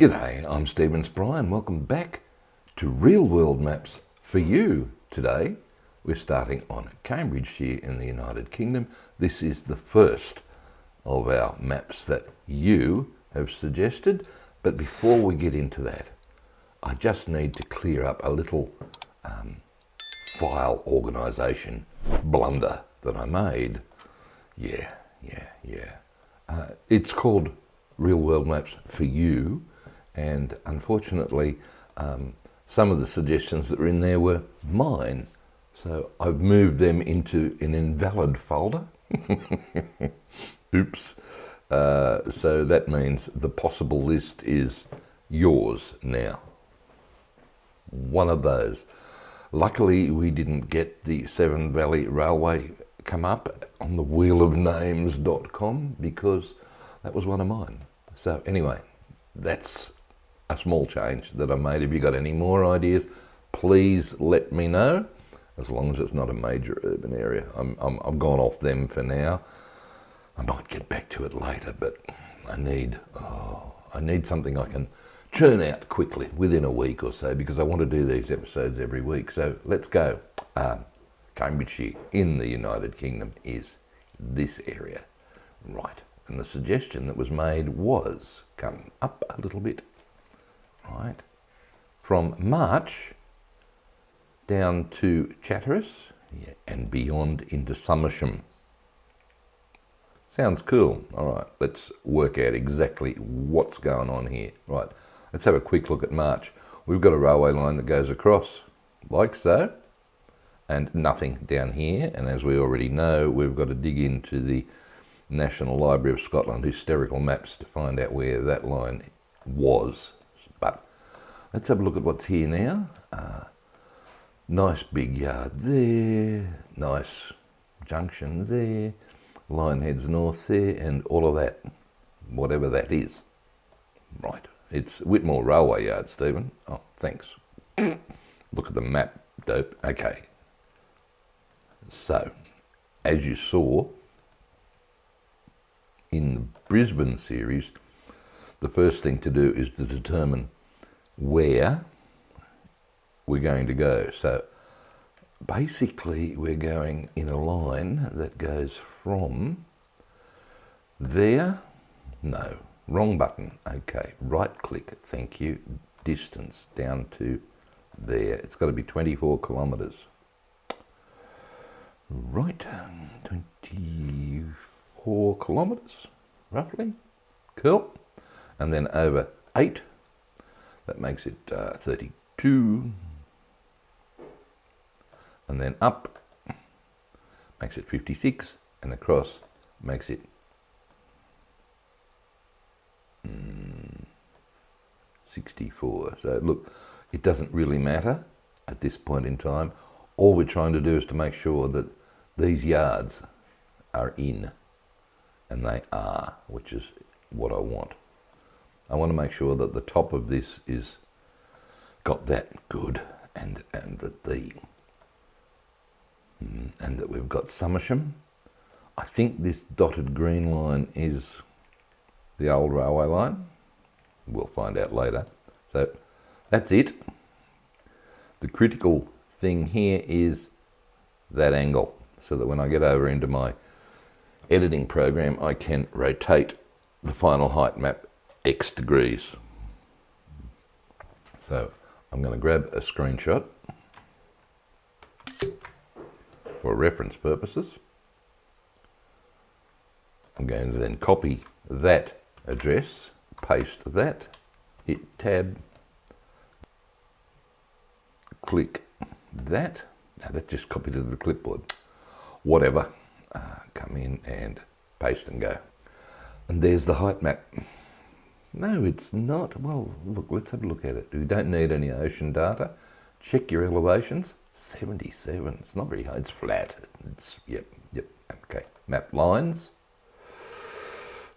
G'day, I'm Stephen Spry and welcome back to Real World Maps for you. Today we're starting on Cambridgeshire in the United Kingdom. This is the first of our maps that you have suggested, but before we get into that, I just need to clear up a little file organisation blunder that I made. Yeah. It's called Real World Maps for you. And unfortunately, some of the suggestions that were in there were mine. So I've moved them into an invalid folder. Oops. So that means the possible list is yours now. One of those. Luckily, we didn't get the Severn Valley Railway come up on the wheelofnames.com because that was one of mine. So anyway, that's a small change that I made. If you got any more ideas, please let me know, as long as it's not a major urban area. I've gone off them for now. I might get back to it later, but I need something I can churn out quickly within a week or so, because I want to do these episodes every week. So let's go. Cambridgeshire in the United Kingdom is this area, right? And the suggestion that was made was come up a little bit, right, from March down to Chatteris, and beyond into Somersham. Sounds cool. All right, let's work out exactly what's going on here. Right, let's have a quick look at March. We've got a railway line that goes across, like so, and nothing down here. And as we already know, we've got to dig into the National Library of Scotland historical maps to find out where that line was. But let's have a look at what's here now. Nice big yard there, nice junction there, line heads north there, and all of that, whatever that is. Right, it's Whitmore Railway Yard, Stephen. Oh, thanks. Look at the map, dope. Okay. So, as you saw in the Brisbane series, the first thing to do is to determine where we're going to go. So basically we're going in a line that goes from there, no, wrong button, okay, right click, thank you, distance down to there. It's got to be 24 kilometres. Right, 24 kilometres, roughly, cool. And then over 8, that makes it 32. And then up makes it 56, and across makes it 64. So look, it doesn't really matter at this point in time. All we're trying to do is to make sure that these yards are in, and they are, which is what I want. I want to make sure that the top of this is got that good, and that we've got Somersham. I think this dotted green line is the old railway line. We'll find out later. So that's it. The critical thing here is that angle, so that when I get over into my editing program, I can rotate the final height map X degrees. So I'm going to grab a screenshot for reference purposes. I'm going to then copy that address, paste that, hit tab, click that. Now that just copied it to the clipboard. Whatever, come in and paste and go. And there's the height map. No, it's not. Well, look, let's have a look at it. We don't need any ocean data. Check your elevations. 77. It's not very high. It's flat. It's, yep. Okay. Map lines.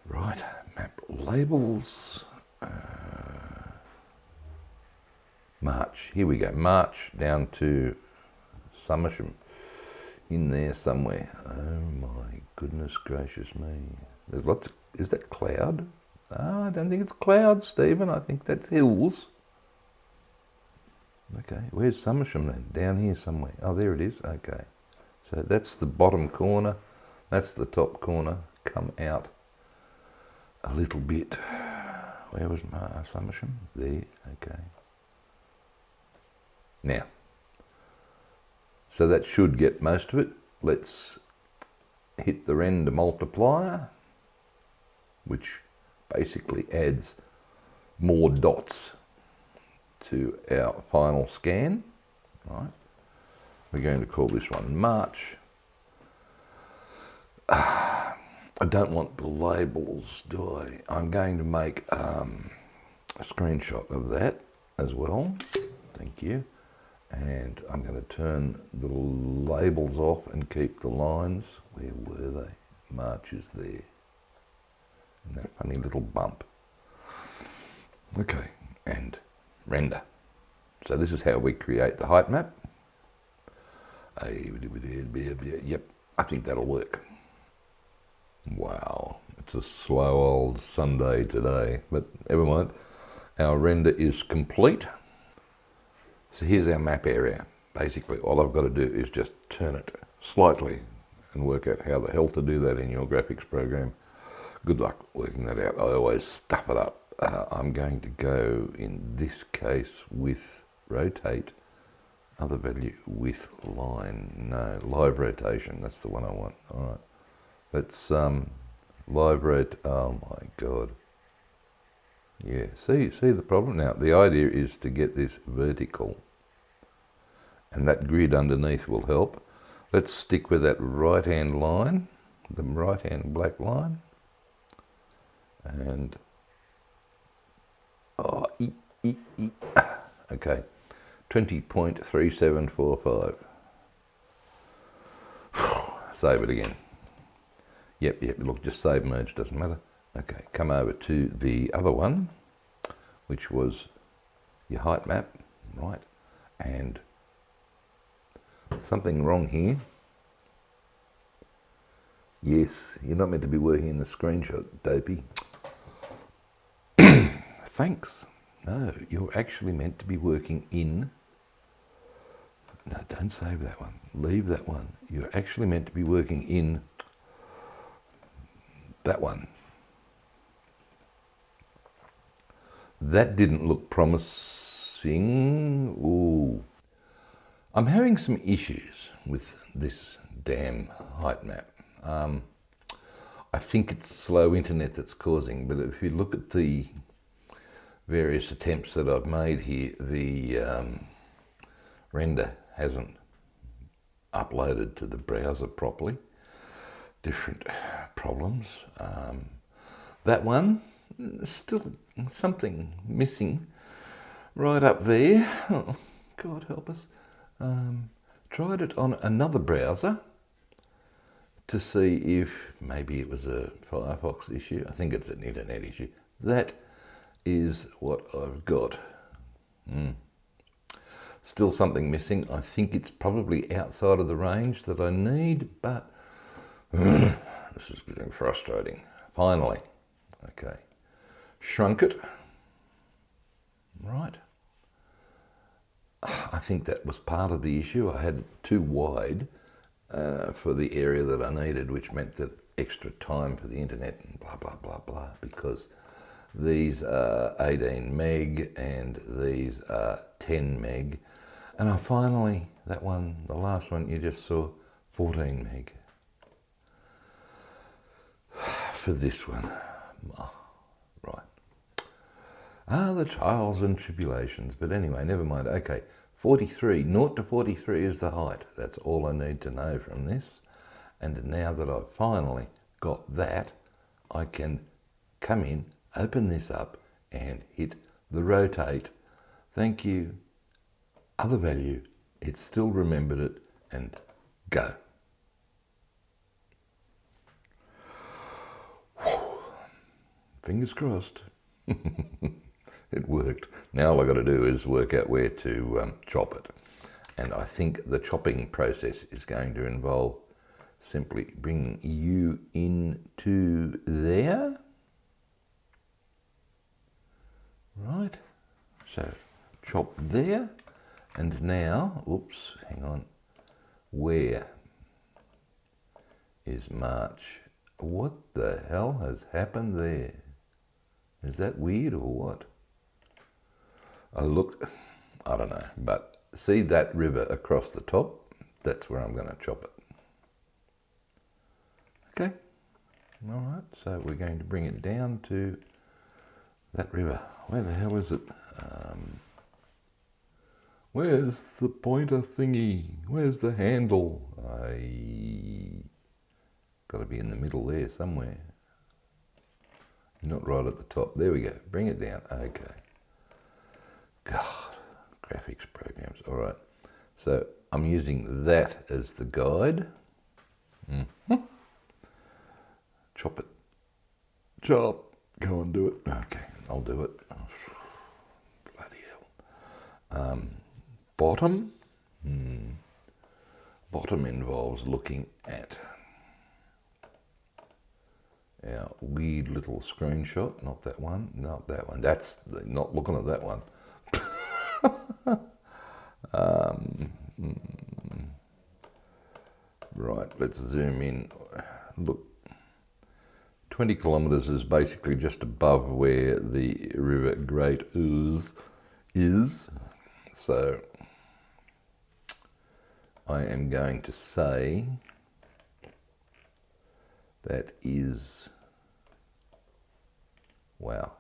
Right. Map labels. March. Here we go. March down to Somersham. In there somewhere. Oh my goodness gracious me. There's lots of, is that cloud? I don't think it's clouds, Stephen. I think that's hills. Okay, where's Somersham then? Down here somewhere. Oh, there it is. Okay. So that's the bottom corner. That's the top corner. Come out a little bit. Where was my Somersham? There. Okay. Now, so that should get most of it. Let's hit the render multiplier, which basically adds more dots to our final scan. Right. We're going to call this one March. I don't want the labels, do I? I'm going to make a screenshot of that as well. Thank you. And I'm going to turn the labels off and keep the lines. Where were they? March is there. And that funny little bump. Okay, and render. So this is how we create the height map. Yep, I think that'll work. Wow, it's a slow old Sunday today, but never mind. Our render is complete. So here's our map area. Basically, all I've got to do is just turn it slightly and work out how the hell to do that in your graphics program. Good luck working that out. I always stuff it up. I'm going to go, in this case, with rotate, other value with line. No, live rotation, that's the one I want. All right, let's live rot, oh my God. Yeah, see the problem? Now, the idea is to get this vertical, and that grid underneath will help. Let's stick with that right-hand line, the right-hand black line, and, okay, 20.3745. Save it again. Yep, look, just save merge, doesn't matter. Okay, come over to the other one, which was your height map, right? And something wrong here. Yes, you're not meant to be working in the screenshot, dopey. Thanks. No, you're actually meant to be working in... No, don't save that one. Leave that one. You're actually meant to be working in that one. That didn't look promising. Ooh. I'm having some issues with this damn height map. I think it's slow internet that's causing, but if you look at the various attempts that I've made here, the render hasn't uploaded to the browser properly. Different problems. That one, still something missing right up there. Oh, God help us. Tried it on another browser to see if maybe it was a Firefox issue. I think it's an internet issue. That is what I've got. Still something missing. I think it's probably outside of the range that I need, but this is getting frustrating. Finally, okay, shrunk it, right. I think that was part of the issue. I had it too wide for the area that I needed, which meant that extra time for the internet and blah, blah, blah, blah, because these are 18 meg and these are 10 meg. And I finally, that one, the last one you just saw, 14 meg. For this one, right. The trials and tribulations, but anyway, never mind. Okay, 43, 0 to 43 is the height. That's all I need to know from this. And now that I've finally got that, I can come in, open this up and hit the rotate. Thank you. Other value, it still remembered it, and go. Fingers crossed. It worked. Now all I've got to do is work out where to chop it. And I think the chopping process is going to involve simply bringing you into there. Right, so chop there, and now, oops, hang on, where is March? What the hell has happened there? Is that weird or what? Oh look, I don't know, but see that river across the top? That's where I'm going to chop it. Okay, all right, so we're going to bring it down to that river. Where the hell is it? Where's the pointer thingy? Where's the handle? Got to be in the middle there somewhere. Not right at the top. There we go. Bring it down. Okay. God, graphics programs. All right. So I'm using that as the guide. Chop it. Chop. Go on, do it. Okay, I'll do it. Oh, bloody hell. Bottom. Bottom involves looking at our weird little screenshot. Not that one. Not that one. That's not looking at that one. Right, let's zoom in. Look, 20 kilometres is basically just above where the River Great Ouse is. So I am going to say that is, wow,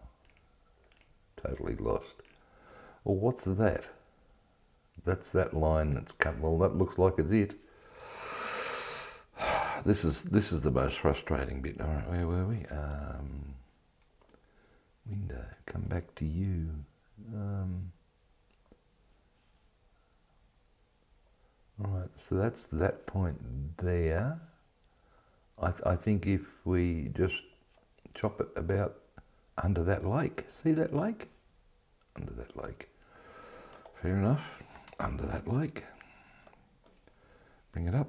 totally lost. Well, what's that? That's that line that's come, well, that looks like it's it. This is the most frustrating bit. All right, where were we? Window, come back to you. All right, so that's that point there. I think if we just chop it about under that lake, see that lake? Under that lake. Fair enough, under that lake. Bring it up.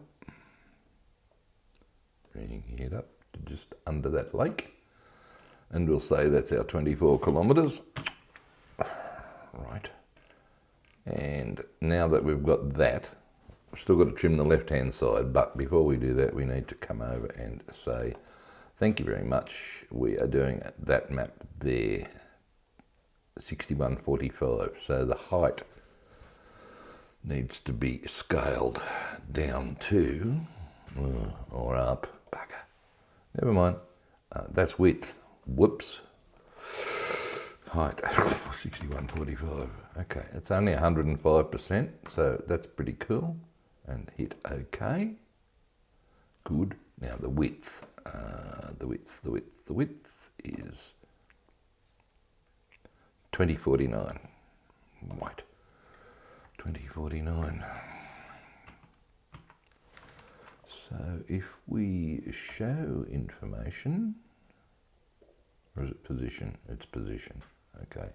Bring it up to just under that lake. And we'll say that's our 24 kilometres. Right. And now that we've got that, we've still got to trim the left-hand side, but before we do that, we need to come over and say, thank you very much. We are doing that map there, 6145. So the height needs to be scaled down to, or up, bugger. Never mind, that's width. Whoops. Height, 6145. Okay, it's only 105%, so that's pretty cool. And hit OK. Good. Now the width. The width is 2049. Right. 2049. So if we show information, or is it position? It's position. Okay.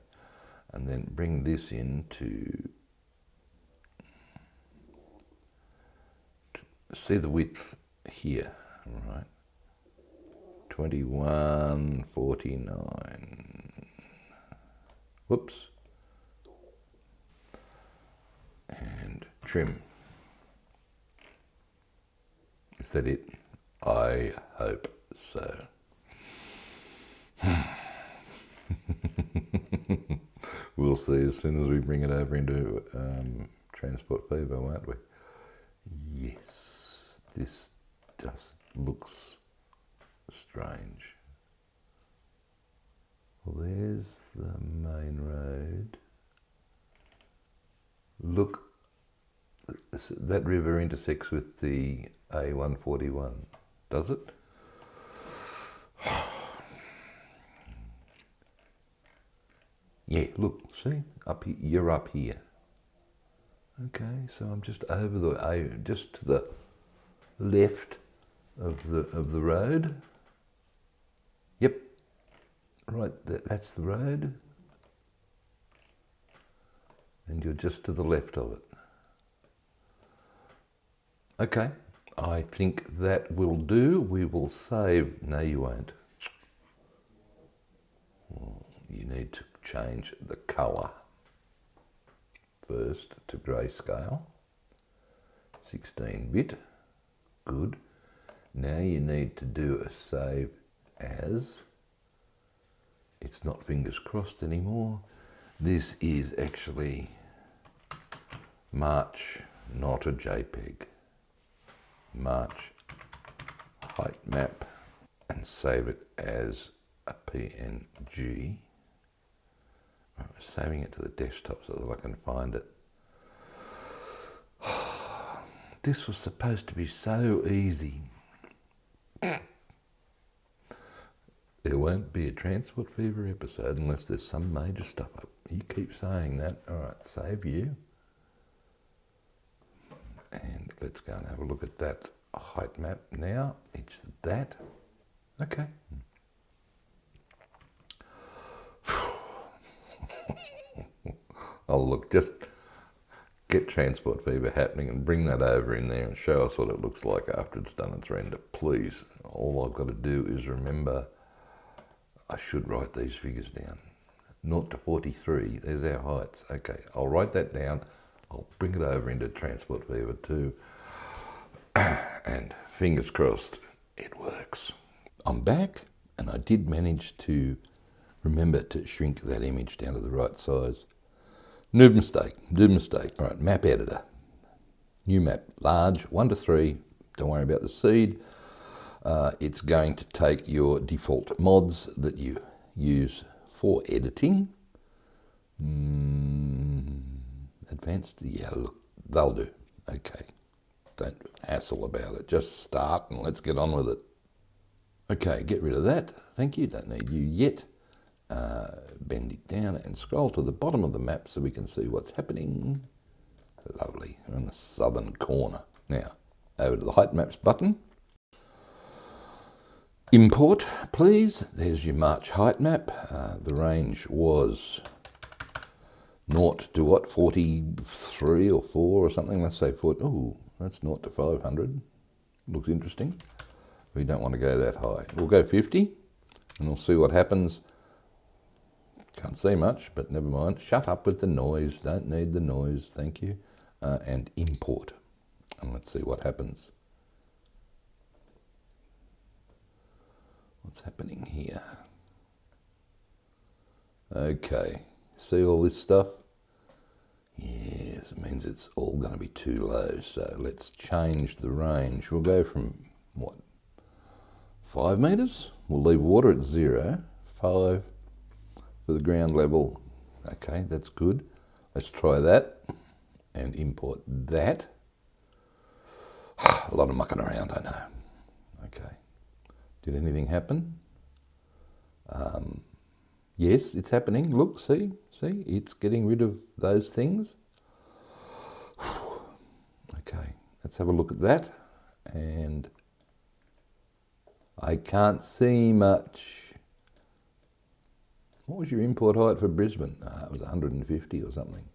And then bring this into, see the width here, right? 2149. Whoops. And trim. Is that it? I hope so. We'll see as soon as we bring it over into Transport Fever, won't we? Yes, this just looks strange. Well, there's the main road. Look, that river intersects with the A141, does it? Yeah, look, see, up here, you're up here. Okay, so I'm just over the, just to the left of the road. Yep, right, that's the road. And you're just to the left of it. Okay, I think that will do. We will save, no you won't. Well, you need to change the colour first to grayscale. 16-bit, good. Now you need to do a save as. It's not fingers crossed anymore. This is actually March, not a JPEG. March Heightmap, and save it as a PNG. I'm saving it to the desktop so that I can find it. This was supposed to be so easy. There won't be a Transport Fever episode unless there's some major stuff up. You keep saying that. All right, save you. And let's go and have a look at that height map now. It's that. Okay. Oh, look, just get Transport Fever happening and bring that over in there and show us what it looks like after it's done its render, please. All I've got to do is remember I should write these figures down. 0 to 43, there's our heights. Okay, I'll write that down. I'll bring it over into Transport Fever too. And fingers crossed, it works. I'm back, and I did manage to remember to shrink that image down to the right size. Noob mistake. All right, map editor. New map, large, 1 to 3. Don't worry about the seed. It's going to take your default mods that you use for editing. Advanced, yeah, look, they'll do. Okay, don't hassle about it. Just start and let's get on with it. Okay, get rid of that. Thank you, don't need you yet. Bend it down and scroll to the bottom of the map so we can see what's happening. Lovely, we're in the southern corner. Now, over to the Height Maps button. Import, please. There's your March height map. The range was 0 to what, 43 or 4 or something. Let's say 40. Oh, that's 0 to 500. Looks interesting. We don't want to go that high. We'll go 50 and we'll see what happens. Can't see much, but never mind. Shut up with the noise. Don't need the noise. Thank you. And import. And let's see what happens. What's happening here? Okay. See all this stuff? Yes, it means it's all going to be too low. So let's change the range. We'll go from, what, 5 metres? We'll leave water at 0. 5 for the ground level. Okay, that's good. Let's try that and import that. A lot of mucking around, I know. Okay. Did anything happen? Yes, it's happening. Look, see, it's getting rid of those things. Okay, let's have a look at that. And I can't see much. What was your import height for Brisbane? It was 150 or something.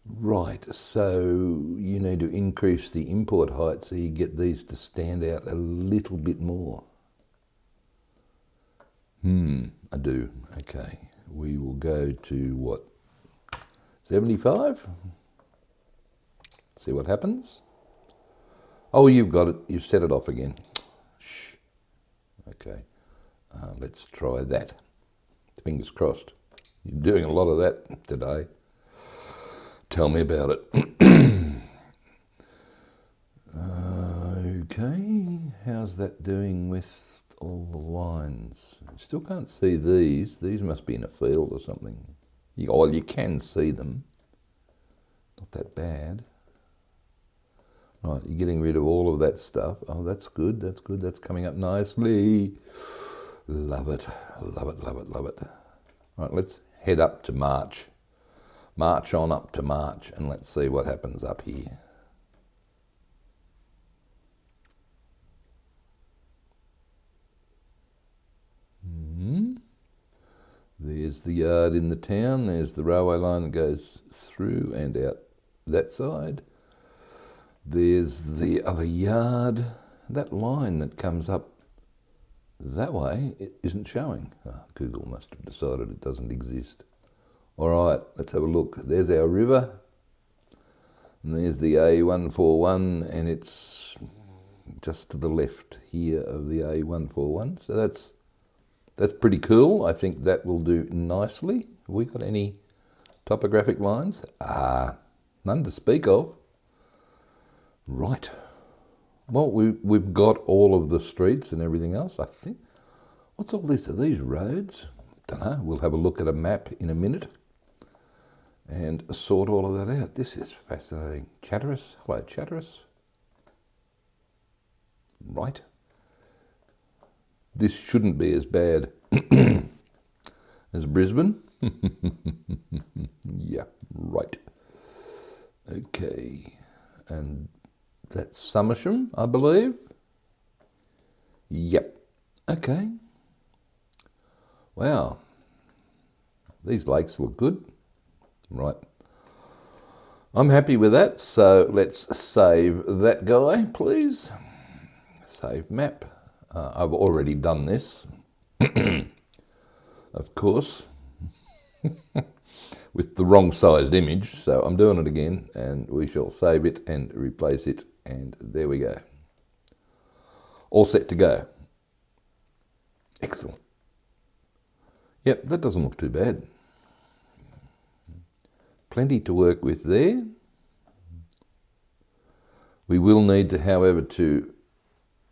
Right, so you need to increase the import height so you get these to stand out a little bit more. I do. Okay, we will go to what, 75? See what happens. Oh, you've got it. You've set it off again. Shh. Okay, let's try that. Fingers crossed. You're doing a lot of that today. Tell me about it. Okay, how's that doing with all the lines? Still can't see these. These must be in a field or something. Well, you can see them. Not that bad. Right, you're getting rid of all of that stuff. Oh, that's good, that's good. That's coming up nicely. Love it, love it, love it, love it. Right, let's head up to March. March on up to March, and let's see what happens up here. There's the yard in the town. There's the railway line that goes through and out that side. There's the other yard. That line that comes up That way it isn't showing. Google must have decided it doesn't exist. All right, let's have a look. There's our river. And there's the A141, and it's just to the left here of the A141. So that's pretty cool. I think that will do nicely. Have we got any topographic lines? None to speak of. Right. Well, we've got all of the streets and everything else, I think. What's all this? Are these roads? Don't know. We'll have a look at a map in a minute and sort all of that out. This is fascinating. Chatteris. Hello, Chatteris. Right. This shouldn't be as bad as Brisbane. Yeah, right. Okay. And that's Somersham, I believe. Yep. Okay. Wow. These lakes look good. Right. I'm happy with that, so let's save that guy, please. Save map. I've already done this, of course, with the wrong sized image, so I'm doing it again, and we shall save it and replace it, and there we go. All set to go. Excellent. Yep, that doesn't look too bad. Plenty to work with there. We will need to, however, to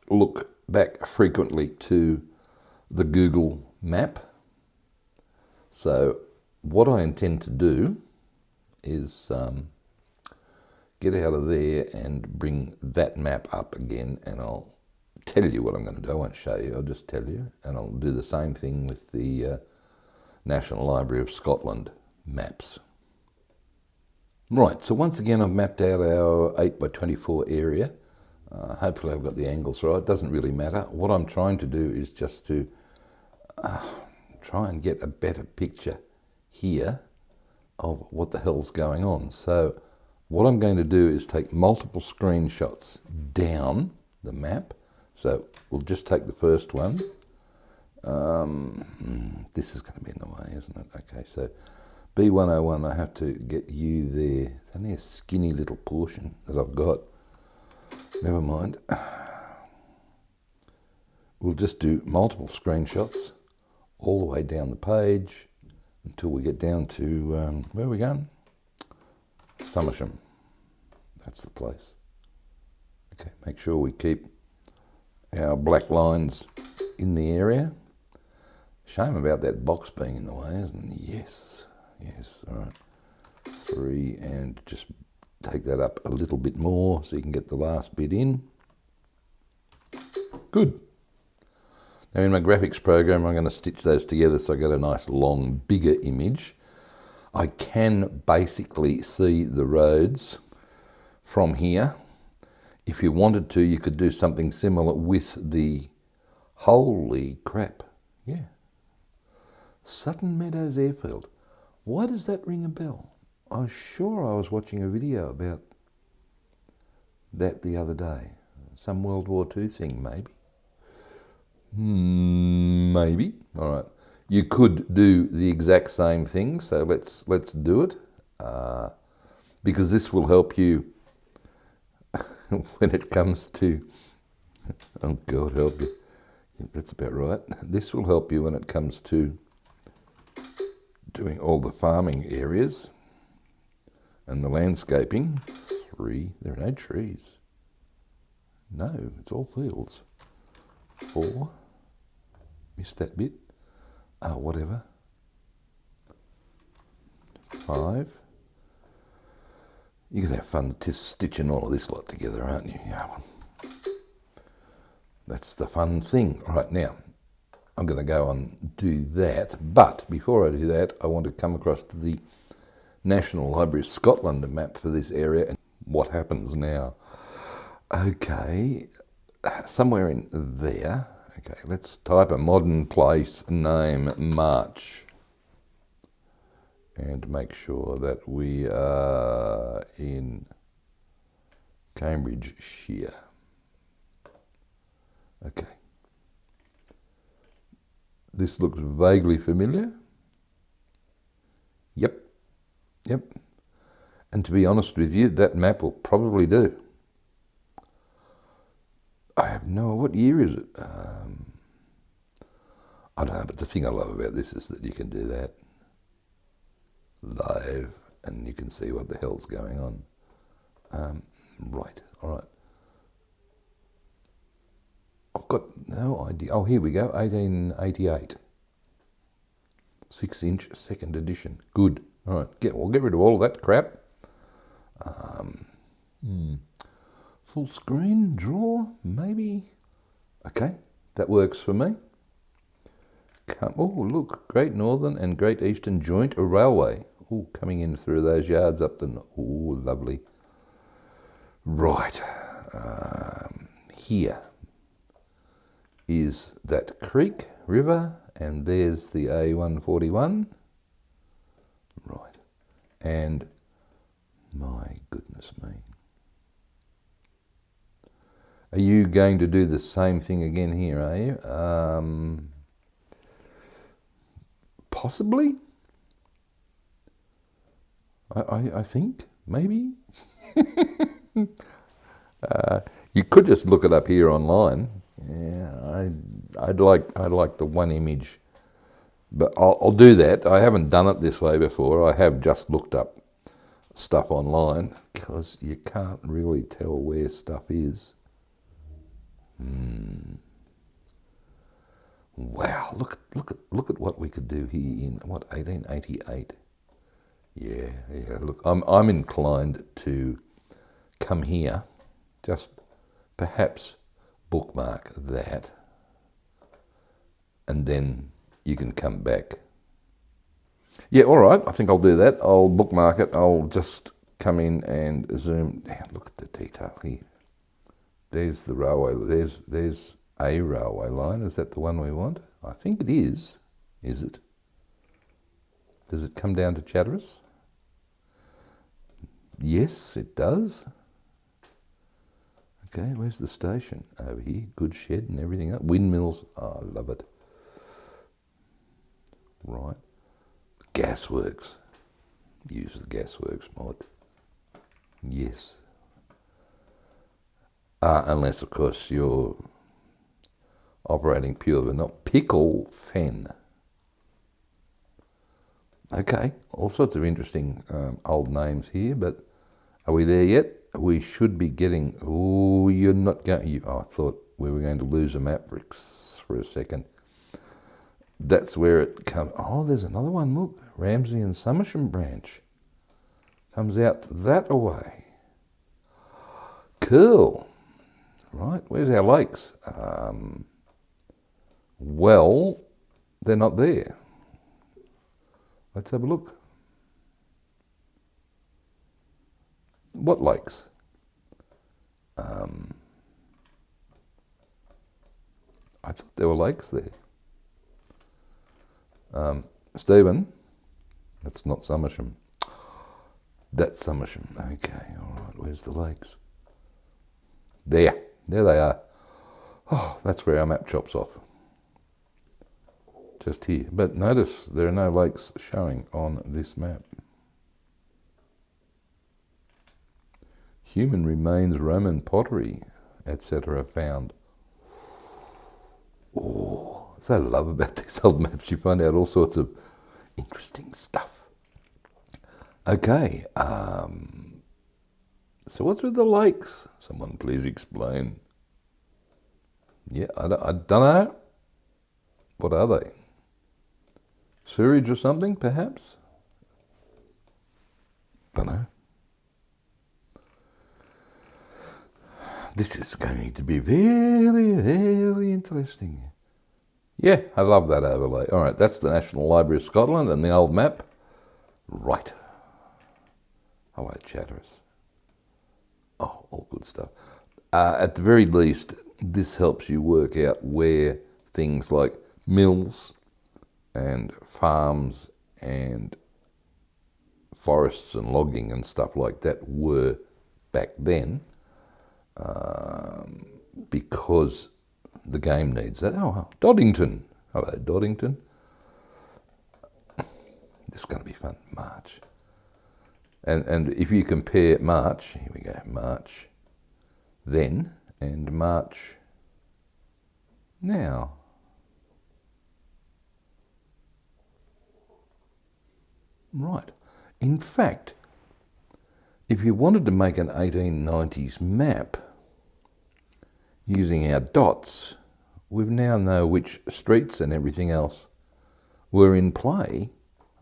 look back frequently to the Google map. So what I intend to do is get out of there and bring that map up again, and I'll tell you what I'm going to do. I won't show you, I'll just tell you, and I'll do the same thing with the National Library of Scotland maps. Right, so once again I've mapped out our 8x24 area. Hopefully I've got the angles right. It doesn't really matter. What I'm trying to do is just to try and get a better picture here of what the hell's going on. So what I'm going to do is take multiple screenshots down the map. So we'll just take the first one. This is going to be in the way, isn't it? Okay, so B101, I have to get you there. It's only a skinny little portion that I've got. Never mind. We'll just do multiple screenshots all the way down the page until we get down to, where are we going? Somersham. That's the place. Okay, make sure we keep our black lines in the area. Shame about that box being in the way, isn't it? Yes, yes, all right. 3, and just take that up a little bit more so you can get the last bit in. Good. Now in my graphics program, I'm going to stitch those together so I get a nice long, bigger image. I can basically see the roads from here. If you wanted to, you could do something similar with the, holy crap, yeah, Sutton Meadows Airfield. Why does that ring a bell? I was sure I was watching a video about that the other day. Some World War II thing, maybe. Maybe. All right. You could do the exact same thing, so let's do it, because this will help you when it comes to, oh God help you, that's about right. This will help you when it comes to doing all the farming areas and the landscaping. 3, there are no trees. No, it's all fields. 4, missed that bit. Whatever. 5. You're going to have fun stitching all of this lot together, aren't you? Yeah. That's the fun thing. All right, now, I'm going to go and do that. But before I do that, I want to come across to the National Library of Scotland map for this area and what happens now. Okay, somewhere in there. Okay, let's type a modern place name, March, and make sure that we are in Cambridgeshire. Okay. This looks vaguely familiar. Yep. And to be honest with you, that map will probably do. I have no, what year is it? I don't know, but the thing I love about this is that you can do that live and you can see what the hell's going on. Right, all right. I've got no idea. Oh, here we go, 1888. 6-inch, second edition. Good. All right, we'll get rid of all of that crap. Full screen, draw, maybe. Okay, that works for me. Oh, look, Great Northern and Great Eastern Joint Railway. Oh, coming in through those yards up the... Oh, lovely. Right. Here is that creek, river, and there's the A141. Right. And my goodness me. Are you going to do the same thing again here, are you? Possibly. I think, maybe. You could just look it up here online. Yeah, I'd like the one image, but I'll do that. I haven't done it this way before. I have just looked up stuff online because you can't really tell where stuff is. Wow, look at what we could do here in 1888. Yeah. Look, I'm inclined to come here, just perhaps bookmark that, and then you can come back. Yeah, all right. I think I'll do that. I'll bookmark it. I'll just come in and zoom down. Look at the detail here. There's the railway. There's a railway line. Is that the one we want? I think it is. Is it? Does it come down to Chatteris? Yes, it does. Okay, where's the station? Over here. Good shed and everything else. Windmills. Oh, I love it. Right. Gasworks. Use the Gasworks mod. Yes. Unless, of course, you're operating pure vanilla. Pickle Fen. Okay, all sorts of interesting old names here, but are we there yet? We should be getting... Oh, you're not going... I thought we were going to lose a map for a second. That's where it comes... Oh, there's another one, look. Ramsey and Somersham branch. Comes out that away. Cool. Right, where's our lakes? Well, they're not there. Let's have a look. What lakes? I thought there were lakes there. Stephen, that's not Somersham. That's Somersham. Okay, all right, where's the lakes? There they are. Oh, that's where our map chops off. Just here. But notice there are no lakes showing on this map. Human remains, Roman pottery, etc. found. Oh, that's what I love about these old maps. You find out all sorts of interesting stuff. Okay, so what's with the lakes? Someone please explain. Yeah, I don't know. What are they? Sewerage or something, perhaps? Don't know. This is going to be very, very interesting. Yeah, I love that overlay. All right, that's the National Library of Scotland and the old map. Right. Hello, Chatteris. Oh, all good stuff. At the very least, this helps you work out where things like mills and farms and forests and logging and stuff like that were back then, because the game needs that. Oh, Doddington. Hello, Doddington. This is going to be fun. March. And if you compare March, here we go, March then and March now. Right. In fact, if you wanted to make an 1890s map using our dots, we now know which streets and everything else were in play.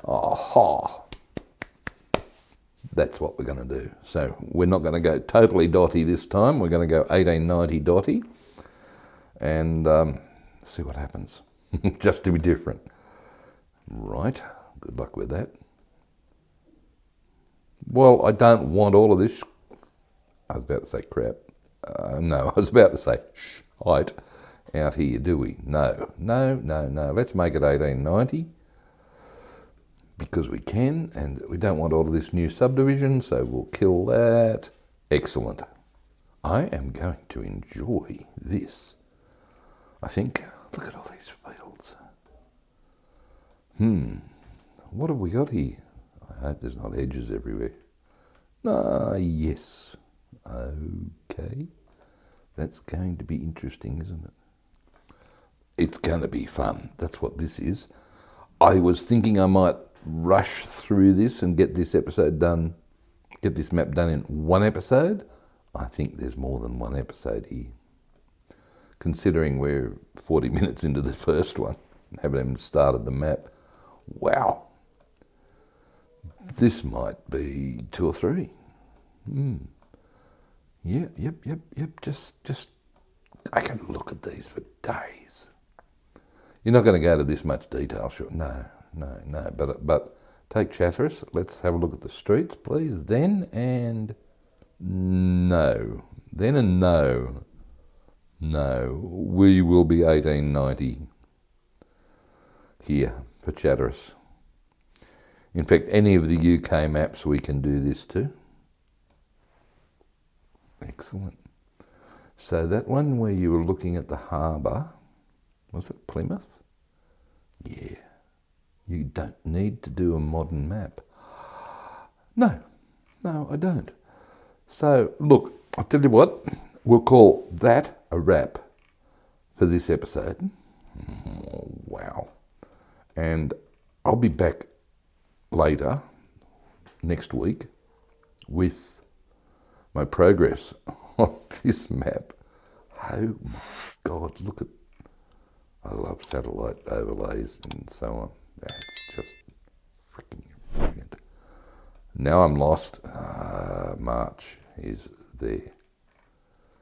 Aha! That's what we're going to do. So we're not going to go totally dotty this time. We're going to go 1890 dotty and see what happens. Just to be different. Right. Good luck with that. Well, I don't want all of this. I was about to say crap. No, I was about to say shite out here, do we? No. Let's make it 1890. Because we can, and we don't want all of this new subdivision, so we'll kill that. Excellent. I am going to enjoy this. I think, look at all these fields. What have we got here? I hope there's not hedges everywhere. Yes. Okay. That's going to be interesting, isn't it? It's going to be fun. That's what this is. I was thinking I might rush through this and get this episode done, get this map done in one episode. I think there's more than one episode here, considering we're 40 minutes into the first one and haven't even started the map. Wow, this might be 2 or 3. Yep. Just I can look at these for days. You're not going to go to this much detail, sure? No. But take Chatteris. Let's have a look at the streets, please. Then and no. Then and no. No. We will be 1890 here for Chatteris. In fact, any of the UK maps we can do this to. Excellent. So that one where you were looking at the harbour, was it Plymouth? Yeah. You don't need to do a modern map. No, I don't. So, look, I'll tell you what, we'll call that a wrap for this episode. Wow. And I'll be back later, next week, with my progress on this map. Oh my God, look at, I love satellite overlays and so on. That's just freaking brilliant. Now I'm lost. March is there.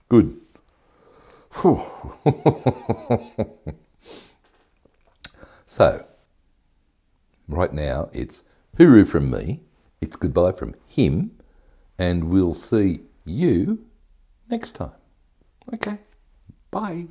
Good. So, right now it's hooroo from me, it's goodbye from him, and we'll see you next time. Okay, bye.